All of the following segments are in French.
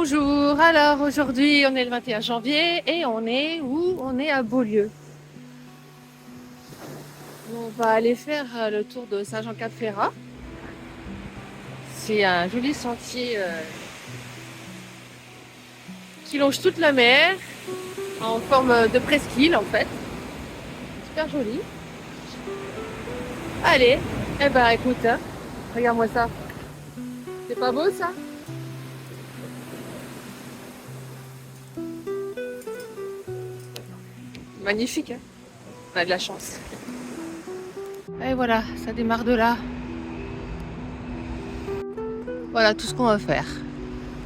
Bonjour, alors aujourd'hui on est le 21 janvier et on est où? On est à Beaulieu. On va aller faire le tour de Saint-Jean-Cap-Ferrat. C'est un joli sentier qui longe toute la mer en forme de presqu'île en fait. Super joli. Allez, eh ben écoute, hein, regarde-moi ça. C'est pas beau ça? Magnifique, hein? On a de la chance. Et voilà, ça démarre de là. Voilà tout ce qu'on va faire.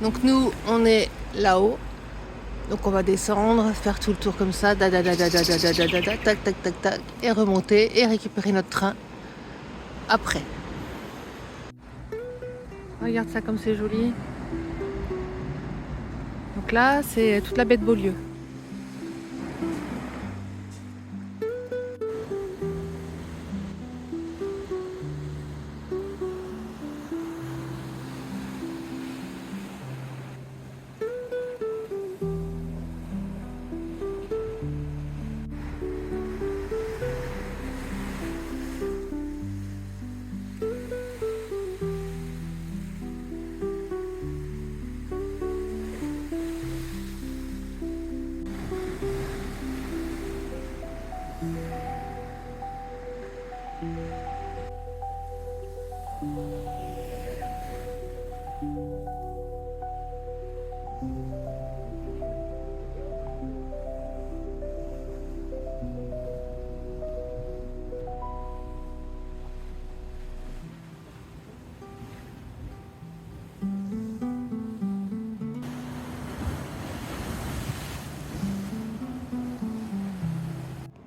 Donc nous, on est là-haut. Donc on va descendre, faire tout le tour comme ça, tac, tac, tac, tac, et remonter et récupérer notre train après. Regarde ça comme c'est joli. Donc là, c'est toute la baie de Beaulieu.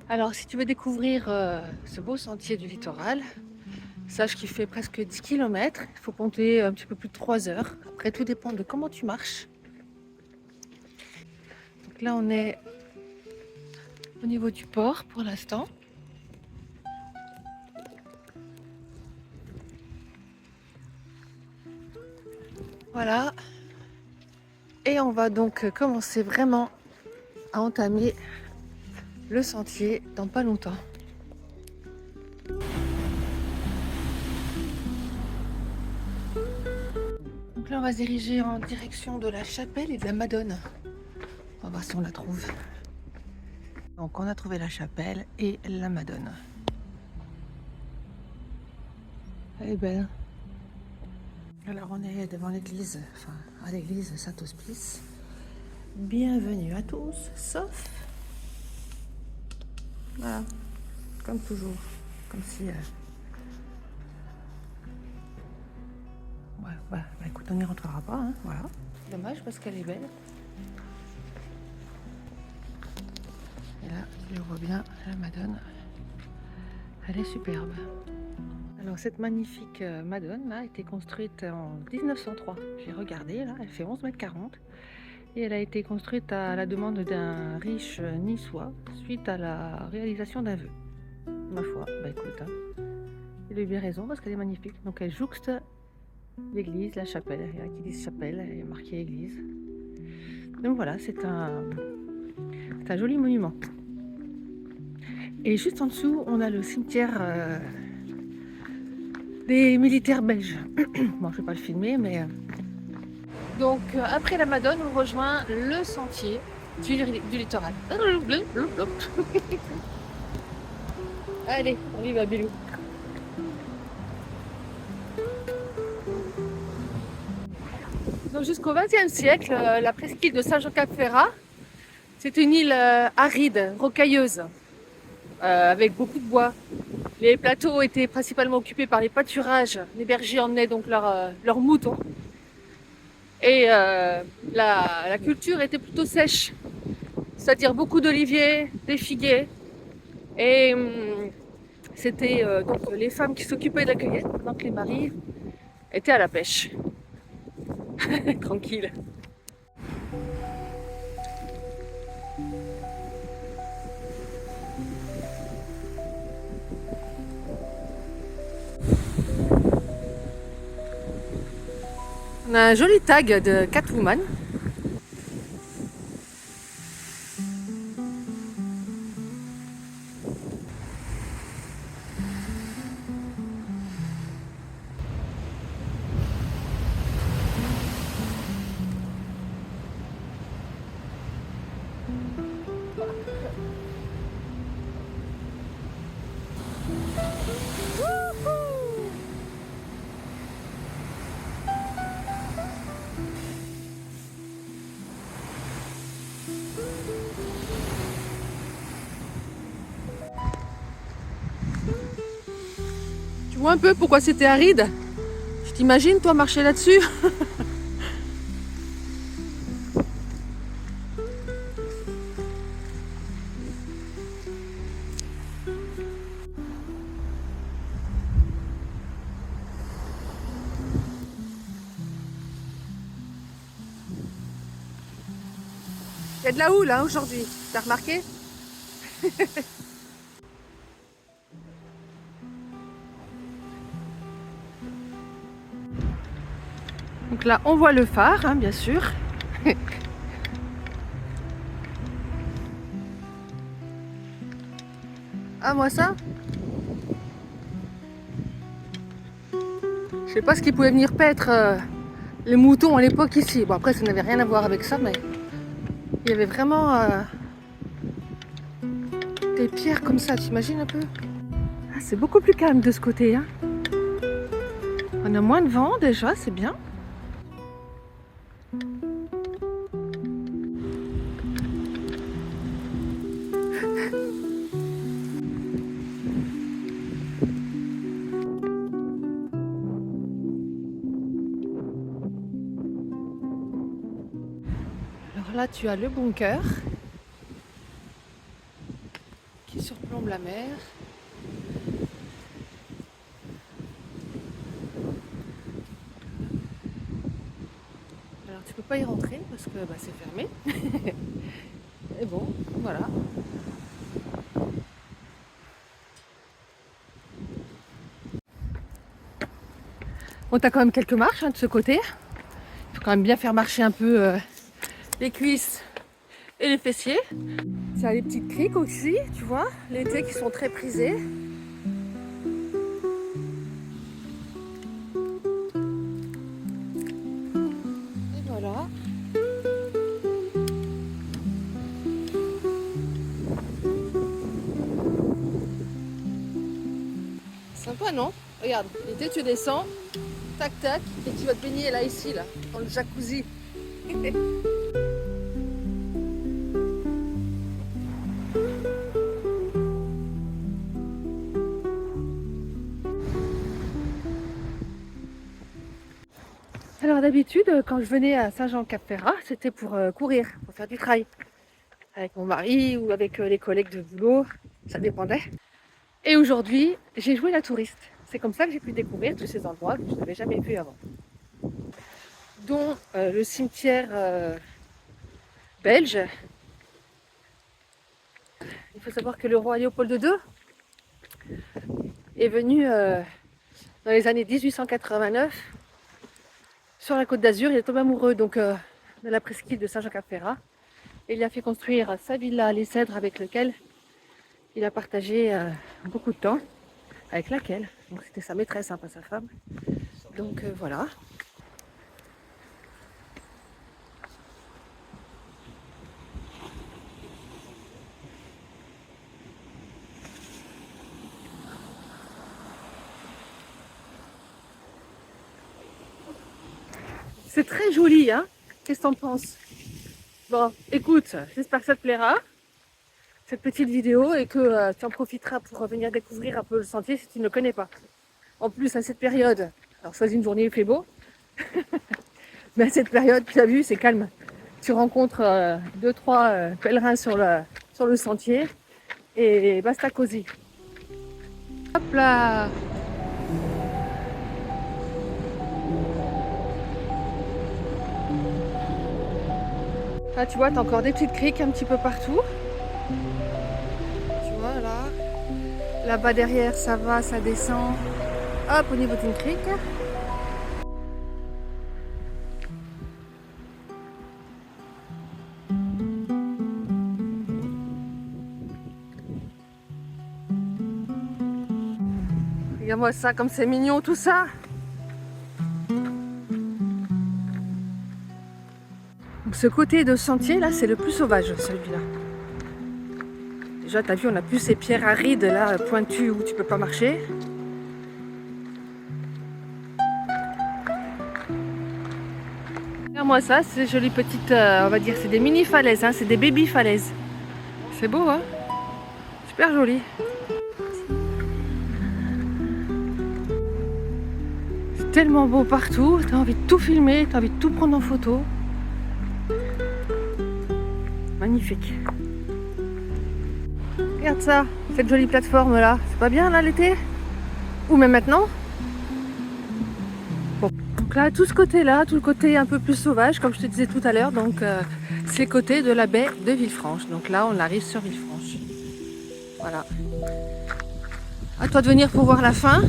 Alors si tu veux découvrir ce beau sentier du littoral, sache qu'il fait presque 10 km. Il faut compter un petit peu plus de 3 heures. Après, tout dépend de comment tu marches. Donc là, on est au niveau du port pour l'instant. Voilà. Et on va donc commencer vraiment à entamer le sentier dans pas longtemps. Donc là, on va se diriger en direction de la chapelle et de la Madone. On va voir si on la trouve. Donc on a trouvé la chapelle et la Madone. Elle est belle. Alors on est devant l'église, enfin à l'église Saint-Hospice. Bienvenue à tous, sauf... Voilà, comme toujours, comme si... Ouais, bah, écoute, on n'y rentrera pas, hein, voilà. Dommage parce qu'elle est belle. Et là, tu le vois bien, la Madone, elle est superbe. Alors cette magnifique Madone là, a été construite en 1903. J'ai regardé là, elle fait 11,40 m et elle a été construite à la demande d'un riche niçois suite à la réalisation d'un vœu. Ma foi, bah écoute, hein, il a eu bien raison parce qu'elle est magnifique. Donc elle jouxte l'église, la chapelle. Il y en a qui disent chapelle, elle est marquée église. Donc voilà, c'est un joli monument. Et juste en dessous, on a le cimetière des militaires belges. Bon, je ne vais pas le filmer, mais... Donc, après la Madone, on rejoint le sentier du littoral. Allez, on y va, Bilou. Donc, jusqu'au XXe siècle, la presqu'île de Saint-Jean-Cap-Ferrat, c'est une île aride, rocailleuse, avec beaucoup de bois. Les plateaux étaient principalement occupés par les pâturages. Les bergers emmenaient donc leurs moutons. Et la culture était plutôt sèche, c'est-à-dire beaucoup d'oliviers, des figuiers. Et c'était donc les femmes qui s'occupaient de la cueillette pendant que les maris étaient à la pêche. Tranquille. On a un joli tag de Catwoman. vois un peu pourquoi c'était aride? Tu t'imagines toi marcher là-dessus? Il y a de la houle hein, aujourd'hui, t'as remarqué? Donc là on voit le phare hein, bien sûr. Ah moi ça? Je sais pas ce qui pouvait venir paître les moutons à l'époque ici. Bon après ça n'avait rien à voir avec ça mais il y avait vraiment des pierres comme ça, t'imagines un peu? Ah, c'est beaucoup plus calme de ce côté hein. On a moins de vent déjà, c'est bien. Alors là tu as le bunker qui surplombe la mer. Alors tu peux pas y rentrer parce que bah, c'est fermé. Et bon, voilà. Bon, t'as quand même quelques marches hein, de ce côté. Il faut quand même bien faire marcher un peu les cuisses et les fessiers. Tu as les petites criques aussi, tu vois, l'été qui sont très prisées. Et voilà. Sympa, non? Regarde, l'été tu descends, tac tac, et tu vas te baigner là, ici, là, dans le jacuzzi. Alors d'habitude, quand je venais à Saint-Jean-Cap-Ferrat, c'était pour courir, pour faire du trail. Avec mon mari ou avec les collègues de boulot, ça dépendait. Et aujourd'hui, j'ai joué la touriste. C'est comme ça que j'ai pu découvrir tous ces endroits que je n'avais jamais vus avant. Dont le cimetière belge. Il faut savoir que le roi Léopold II est venu dans les années 1889 sur la Côte d'Azur. Il est tombé amoureux donc, de la presqu'île de Saint-Jean-Cap-Ferrat. Et il a fait construire sa villa Les Cèdres avec lequel il a partagé beaucoup de temps. Avec laquelle, donc c'était sa maîtresse, hein, pas sa femme. Donc voilà. C'est très joli, hein? Qu'est-ce que t'en penses? Bon, écoute, j'espère que ça te plaira, cette petite vidéo, et que tu en profiteras pour venir découvrir un peu le sentier si tu ne le connais pas. En plus, à cette période, alors soit une journée il fait beau, mais à cette période, tu as vu, c'est calme. Tu rencontres 2-3 pèlerins sur le sentier, et basta cosy. Hop là! Là, tu vois, tu as encore des petites criques un petit peu partout. Tu vois, là. Là-bas derrière, ça va, ça descend. Hop, au niveau d'une crique. Regarde-moi ça, comme c'est mignon tout ça. Donc ce côté de sentier là, c'est le plus sauvage, celui-là. Déjà, t'as vu, on a plus ces pierres arides là, pointues où tu peux pas marcher. Regarde-moi ça, c'est jolies petites, on va dire, c'est des mini falaises, hein, c'est des baby falaises. C'est beau, hein? Super joli. tellement beau partout, tu as envie de tout filmer, tu as envie de tout prendre en photo. Magnifique. Regarde ça, cette jolie plateforme là, c'est pas bien là l'été? Ou même maintenant? Bon. Donc là, tout ce côté-là, tout le côté un peu plus sauvage, comme je te disais tout à l'heure, donc c'est côté de la baie de Villefranche. Donc là, on arrive sur Villefranche. Voilà. À toi de venir pour voir la fin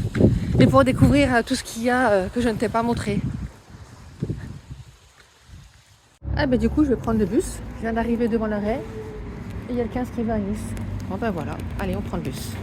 et pour découvrir tout ce qu'il y a que je ne t'ai pas montré. Ah ben du coup, je vais prendre le bus. Je viens d'arriver devant l'arrêt et il y a le 15 qui va à Nice. Bon ben voilà, allez, on prend le bus.